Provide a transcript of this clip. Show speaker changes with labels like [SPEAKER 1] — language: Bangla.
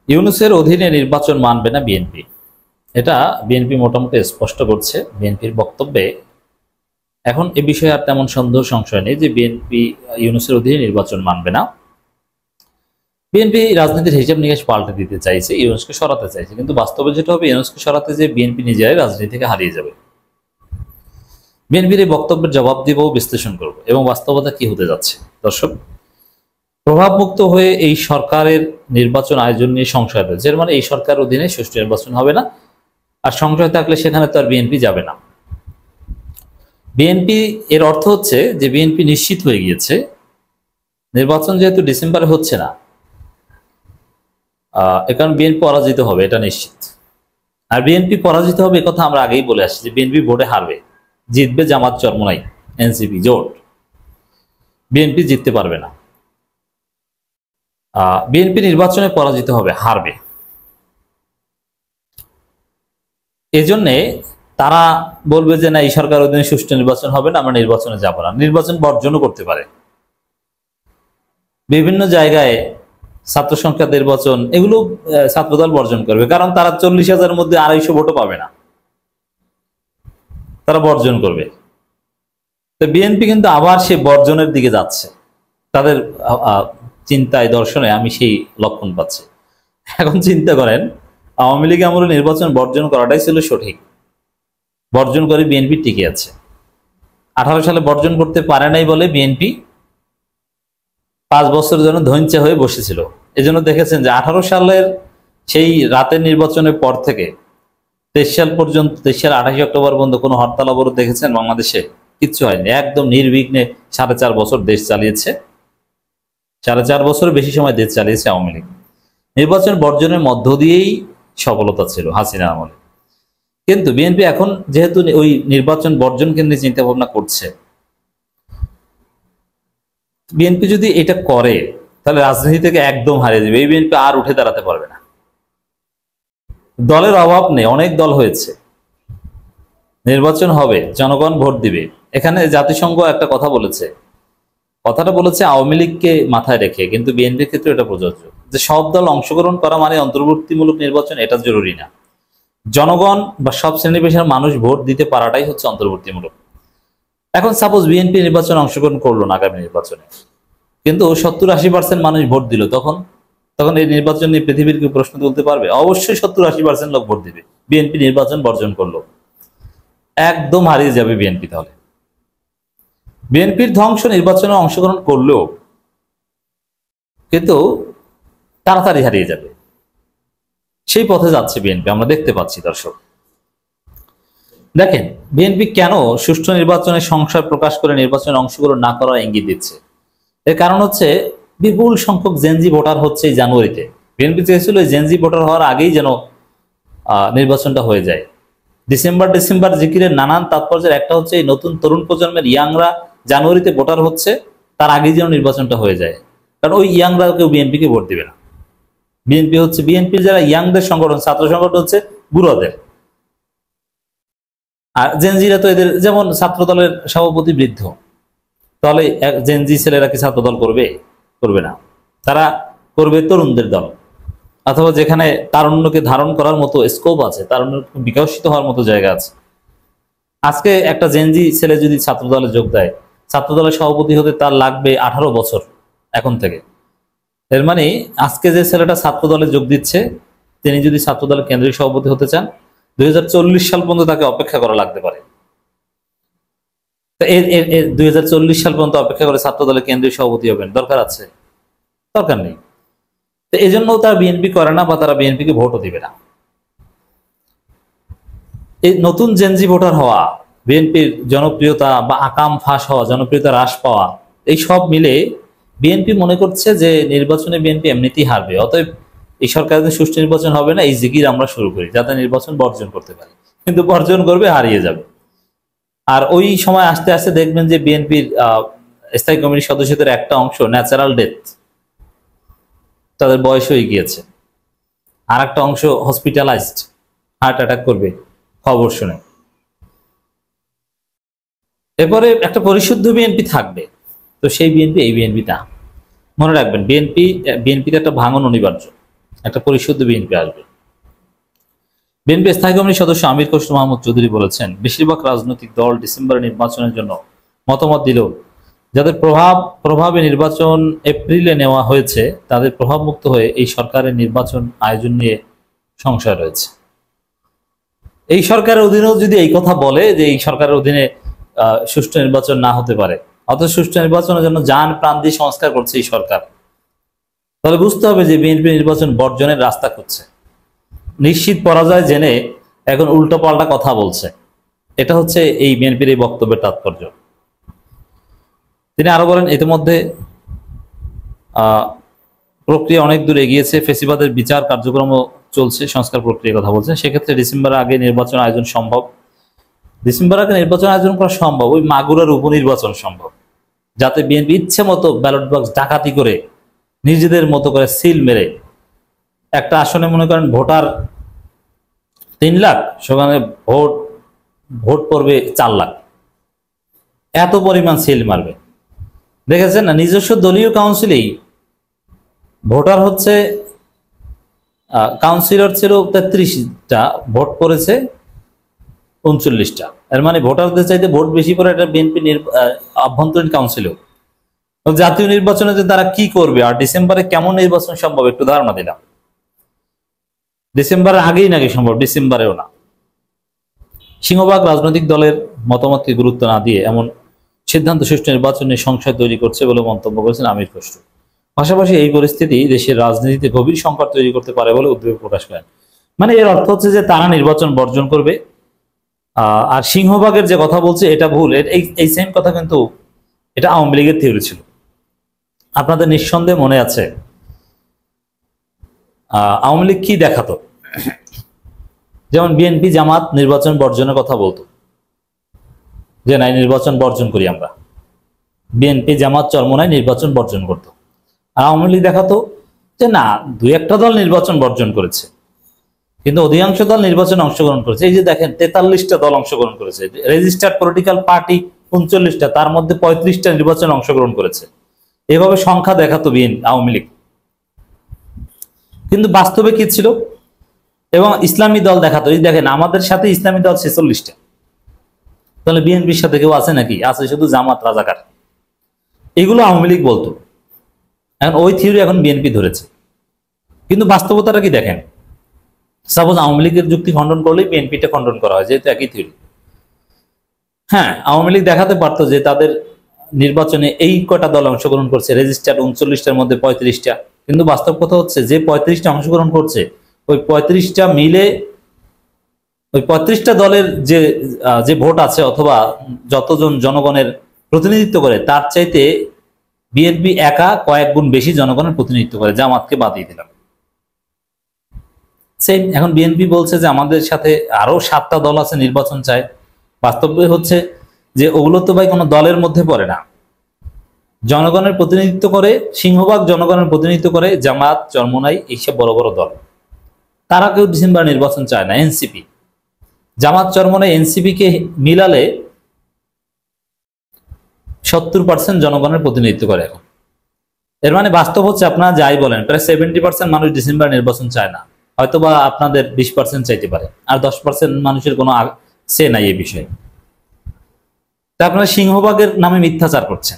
[SPEAKER 1] ইউনূসের অধীনে নির্বাচন মানবে না বিএনপি, এটা বিএনপি মোটামুটি স্পষ্ট করছে বিএনপির বক্তব্যে। এখন এ বিষয়ে আর তেমন সন্দেহ সংশয় নেই যে বিএনপি ইউনূসের অধীনে নির্বাচন মানবে না। বিএনপি রাজনীতির হিসাব নিকাশ পাল্টে দিতে চাইছে, ইউনূসকে সরাতে চাইছে, কিন্তু বাস্তবে যেটা হবে, ইউনূসকে সরাতে যে বিএনপি নিজেরাই রাজনীতি থেকে হারিয়ে যাবে। বিএনপির এই বক্তব্যের জবাব দিব, বিশ্লেষণ করব এবং বাস্তবতা কি হতে যাচ্ছে। দর্শক, প্রভাবমুক্ত হয়ে এই সরকারের নির্বাচন আয়োজন নিয়ে সংশয় রয়েছে, এর মানে এই সরকার অধীনে সুষ্ঠু নির্বাচন হবে না, আর সংশয় থাকলে সেখানে তো আর বিএনপি যাবে না। বিএনপি এর অর্থ হচ্ছে যে বিএনপি নিশ্চিত হয়ে গিয়েছে নির্বাচন যেহেতু ডিসেম্বরে হচ্ছে না, এ কারণে বিএনপি পরাজিত হবে, এটা নিশ্চিত। আর বিএনপি পরাজিত হবে কথা আমরা আগেই বলে আসছি যে বিএনপি ভোটে হারবে, জিতবে জামাত চরমোনাই এনসিপি জোট, বিএনপি জিততে পারবে না। বিএনপি নির্বাচনে পরাজিত হবে, হারবে। এজন্যে তারা বলবে যে না, এই সরকার অধীনে সুষ্ঠু নির্বাচন হবে না, আমরা নির্বাচনে যাব না। নির্বাচন বর্জনও করতে পারে, বিভিন্ন জায়গায় ছাত্র সংখ্যা নির্বাচন, এগুলো ছাত্রদল বর্জন করবে, কারণ তারা 40,000-এর মধ্যে 250 ভোটও পাবে না, তারা বর্জন করবে। তো বিএনপি কিন্তু আবার সে বর্জনের দিকে যাচ্ছে, তাদের চিন্তায় দর্শনে আমি সেই লক্ষণ পাচ্ছি। এখন চিন্তা করেন, আওয়ামী লীগ আমলে নির্বাচন বর্জন করাটাই ছিল সঠিক, বর্জন করে বিএনপি টিকে আছে। 18 সালে বর্জন করতে পারে নাই বলে বিএনপি 5 বছরের জন্য ধৈর্য হয়ে বসেছিল। এজন্য দেখেছেন যে 18 সালের সেই রাতের নির্বাচনের পর থেকে 23 সাল পর্যন্ত, 23 সাল 28 অক্টোবর পর্যন্ত কোনো হরতাল অবরোধ দেখেছেন বাংলাদেশে? কিচ্ছু হয়নি, একদম নির্বিঘ্নে 4.5 বছর দেশ চালিয়েছে, 4.5 বছরের বেশি সময় দেশ চালিয়েছে আওয়ামী লীগ। নির্বাচন বর্জনের মধ্য দিয়েই সফলতা ছিল হাসিনা আমলে। কিন্তু বিএনপি এখন যেহেতু ওই নির্বাচন বর্জন কেন্দ্রে চিন্তা ভাবনা করছে, বিএনপি যদি এটা করে তাহলে রাজনীতি থেকে একদম হারিয়ে যাবে, এই বিএনপি আর উঠে দাঁড়াতে পারবে না। দলের অভাব নেই, অনেক দল হয়েছে, নির্বাচন হবে, জনগণ ভোট দিবে। এখানে জাতিসংঘ একটা কথা বলেছে, কথাটা বলেছে আওয়ামী লীগকে মাথায় রেখে, কিন্তু বিএনপির ক্ষেত্রে এটা প্রযোজ্য যে সব দল অংশগ্রহণ করা মানে অন্তর্বর্তীমূলক নির্বাচন, এটা জরুরি না। জনগণ বা সব শ্রেণী পেশার মানুষ ভোট দিতে পারাটাই হচ্ছে অন্তর্বর্তীমূলক। এখন সাপোজ বিএনপি নির্বাচনে অংশগ্রহণ করলো না আগামী নির্বাচনে, কিন্তু 70-80% মানুষ ভোট দিল, তখন এই নির্বাচন নিয়ে পৃথিবীর কেউ প্রশ্ন তুলতে পারবে? অবশ্যই 70-80% লোক ভোট দিবে। বিএনপি নির্বাচন বর্জন করলো, একদম হারিয়ে যাবে বিএনপি। তাহলে বিএনপির ধ্বংস নির্বাচনে অংশগ্রহণ করলেও কিন্তু তাড়াতাড়ি হারিয়ে যাবে, সেই পথে যাচ্ছে বিএনপি, আমরা দেখতে পাচ্ছি। দর্শক দেখেন, বিএনপি কেন সুষ্ঠু নির্বাচনে সংশয় প্রকাশ করে নির্বাচনে অংশগ্রহণ না করার ইঙ্গিত দিচ্ছে। এর কারণ হচ্ছে বিপুল সংখ্যক জেনজি ভোটার হচ্ছে এই জানুয়ারিতে। বিএনপি চেয়েছিল জেনজি ভোটার হওয়ার আগেই যেন নির্বাচনটা হয়ে যায়। ডিসেম্বর জিকিরের নানান তাৎপর্যের একটা হচ্ছে এই নতুন তরুণ প্রজন্মের ইয়াংরা জানুয়ারিতে ভোটার হচ্ছে, তার আগেই যেন নির্বাচনটা হয়ে যায়, কারণ ওই ইয়াংরা কেউ বিএনপিকে ভোট দিবে না। বিএনপির যারা ইয়াংদের সংগঠন, ছাত্র সংগঠন হচ্ছে বুড়োদের, আর জেনজিরা তো এদের, যেমন ছাত্র দলের সভাপতি বৃদ্ধ, তাহলে জেনজি ছেলেরা কি ছাত্র দল করবে না, তারা করবে তরুণদের দল, অথবা যেখানে তারুণ্যকে ধারণ করার মতো স্কোপ আছে, তারুণ্য বিকশিত হওয়ার মতো জায়গা আছে। আজকে একটা জেনজি ছেলে যদি ছাত্র দলে যোগ দেয়, ছাত্র দলের সভাপতি হতে তার লাগবে 18 বছর এখন থেকে। এর মানে আজকে যে ছেলেটা ছাত্র দলে যোগ দিচ্ছে, তিনি যদি ছাত্র দলের কেন্দ্রীয় সভাপতি হতে চান, 2040 সাল পর্যন্ত তাকে অপেক্ষা করা লাগতে পারে। 2040 সাল পর্যন্ত অপেক্ষা করে ছাত্র দলের কেন্দ্রীয় সভাপতি হবেন, দরকার আছে? দরকার নেই। তো এই জন্য তারা বিএনপি করে না, বা তারা বিএনপিকে ভোটও দিবে না। এই নতুন জেনজি ভোটার হওয়া, বিএনপির জনপ্রিয়তা বা আকাম ফাঁস হওয়া, জনপ্রিয়তা হ্রাস পাওয়া, এই সব মিলে বিএনপি মনে করছে যে নির্বাচনে বিএনপি এমনিতেই হারবে, অতএব এই সরকারের সুষ্ঠু নির্বাচন হবে না, এই জিকির আমরা শুরু করি যাতে নির্বাচন বর্জন করতে পারি। কিন্তু বর্জন করবে, হারিয়ে যাবে। আর ওই সময় আস্তে আস্তে দেখবেন যে বিএনপির স্থায়ী কমিটির সদস্যদের একটা অংশ ন্যাচারাল ডেথ, তাদের বয়স হয়ে গিয়েছে, আর একটা অংশ হসপিটালাইজড, হার্ট অ্যাটাক করবে খবর শুনে। এরপরে একটা পরিশুদ্ধ বিএনপি থাকবে, তো সেই বিএনপি এই বিএনপি না। মনে রাখবেন, বিএনপিতে একটা ভাঙন অনিবার্য। একটা পরিশুদ্ধ বিএনপি আসবে। বিএনপি স্থায়ী কমিটির সদস্য আমির খসরু মাহমুদ চৌধুরী বলেছেন, বেশিরভাগ রাজনৈতিক দল ডিসেম্বরে নির্বাচনের জন্য মতামত দিলেও যাদের প্রভাবে নির্বাচন এপ্রিলে নেওয়া হয়েছে তাদের প্রভাবমুক্ত হয়ে এই সরকারের নির্বাচন আয়োজন নিয়ে সংশয় রয়েছে। এই সরকারের অধীনেও যদি এই কথা বলে যে এই সরকারের অধীনে সুষ্ঠু নির্বাচন না হতে পারে, অথচ সুষ্ঠু নির্বাচনের জন্য যান প্রাণ দিয়ে সংস্কার করছে এই সরকার, তাহলে বুঝতে হবে যে বিএনপি নির্বাচন বর্জনের রাস্তা খুঁজছে। নিশ্চিত পরাজয় জেনে এখন উল্টো পাল্টা কথা বলছে। এটা হচ্ছে এই বিএনপির এই বক্তব্যের তাৎপর্য। তিনি আরো বলেন, ইতিমধ্যে প্রক্রিয়া অনেক দূর এগিয়েছে, ফেসিবাদের বিচার কার্যক্রমও চলছে, সংস্কার প্রক্রিয়ার কথা বলছেন। সেক্ষেত্রে ডিসেম্বরের আগে নির্বাচন আয়োজন সম্ভব। ডিসেম্বর আগে নির্বাচন আয়োজন করা সম্ভব, ওই মাগুরার উপনির্বাচন সম্ভব, যাতে বিএনপি ইচ্ছে মতো ব্যালট বক্স ডাকাতি করে নিজেদের মতো করে সিল মেরে একটা আসনে মনে করেন ভোটার 3 লাখ, সেখানে ভোট পড়বে 4 লাখ, এত পরিমাণ সিল মারবে। দেখেছেন না, নিজস্ব দলীয় কাউন্সিলেই ভোটার হচ্ছে কাউন্সিলর ছিল 33টা, ভোট পড়েছে 39টা। এর মানে ভোটারদের চাইতে ভোট বেশি পড়ে এটা বিএনপি আভ্যন্তরীণ কাউন্সিলও। জাতীয় নির্বাচনে যে তারা কি করবে আর ডিসেম্বরে কেমন নির্বাচন সম্ভব একটু ধারণা দিলাম। ডিসেম্বরের আগেই নাকি সম্ভব, ডিসেম্বরেও না। সিংহভাগ রাজনৈতিক দলের মতামতকে গুরুত্ব না দিয়ে এমন সিদ্ধান্ত সুষ্ঠু নির্বাচনে সংশয় তৈরি করছে বলে মন্তব্য করেছেন আমির খসরু। পাশাপাশি এই পরিস্থিতি দেশের রাজনীতিতে গভীর সংকট তৈরি করতে পারে বলে উদ্বেগ প্রকাশ করেন। মানে এর অর্থ হচ্ছে যে তারা নির্বাচন বর্জন করবে। আর সিংহভাগের যে কথা বলছে এটা ভুল। এই সেম কথা কিন্তু এটা আওয়ামী লীগের থিওরি ছিল। আপনাদের নিঃসন্দেহে মনে আছে আওয়ামী লীগ কি দেখাতো, যেমন বিএনপি জামাত নির্বাচন বর্জনের কথা বলতো, যে নাই নির্বাচন বর্জন করি আমরা। বিএনপি জামাত চরমোনাই নির্বাচন বর্জন করতো। আর আওয়ামী লীগ দেখাতো যে না, 2-1টা দল নির্বাচন বর্জন করেছে, কিন্তু অধিকাংশ দল নির্বাচনে অংশগ্রহণ করেছে। এই যে দেখেন 43টা দল অংশগ্রহণ করেছে, রেজিস্টার্ড পলিটিক্যাল পার্টি 39টা, তার মধ্যে 35টা নির্বাচনে অংশগ্রহণ করেছে। এভাবে সংখ্যা দেখাতো আওয়ামী লীগ, কিন্তু বাস্তবে কি ছিল? এবং ইসলামী দল দেখাতো, এই দেখেন আমাদের সাথে ইসলামী দল 46টা। তাহলে বিএনপির সাথে কেউ আছে নাকি? আছে শুধু জামাত, রাজাকার। এগুলো আওয়ামী লীগ বলতো। এখন ওই থিওরি এখন বিএনপি ধরেছে, কিন্তু বাস্তবতাটা কি দেখেন। সাপোজ আওয়ামী লীগের যুক্তি খণ্ডন করলেই বিএনপিটা খণ্ডন করা হয়, যেহেতু একই থিওরি। হ্যাঁ, আওয়ামী লীগ দেখাতে পারতো যে তাদের নির্বাচনে এই কটা দল অংশগ্রহণ করছে, রেজিস্টার্ড 39টার মধ্যে 35টা, কিন্তু বাস্তব কথা হচ্ছে যে 35টা অংশগ্রহণ করছে, ওই 35টা মিলে ওই 35টা দলের যে ভোট আছে অথবা যতজন জনগণের প্রতিনিধিত্ব করে তার চাইতে বিএনপি একা কয়েক গুণ বেশি জনগণের প্রতিনিধিত্ব করে, জামাতকে বাদ দিয়ে দিলাম। সেম এখন বিএনপি বলছে যে আমাদের সাথে আরো 7টা দল আছে নির্বাচন চায়। বাস্তবে হচ্ছে যে ওগুলো তো ভাই কোনো দলের মধ্যে পড়ে না, জনগণের প্রতিনিধিত্ব করে, সিংহভাগ জনগণের প্রতিনিধিত্ব করে জামাত, চরমোনাই, এইসব বড় বড় দল। তারা কেউ ডিসেম্বর নির্বাচন চায় না। এনসিপি, জামাত, চরমোনাই, এনসিপি কে মিলালে 70% জনগণের প্রতিনিধিত্ব করে এখন। এর মানে বাস্তব হচ্ছে আপনারা যাই বলেন, প্রায় 70% মানুষ ডিসেম্বর নির্বাচন চায় না। হয়তোবা আপনাদের 20% চাইতে পারে, আর 10% মানুষের কোনো সে নাই এই বিষয়ে। তা আপনারা সিংহভাগের নামে মিথ্যাচার করছেন।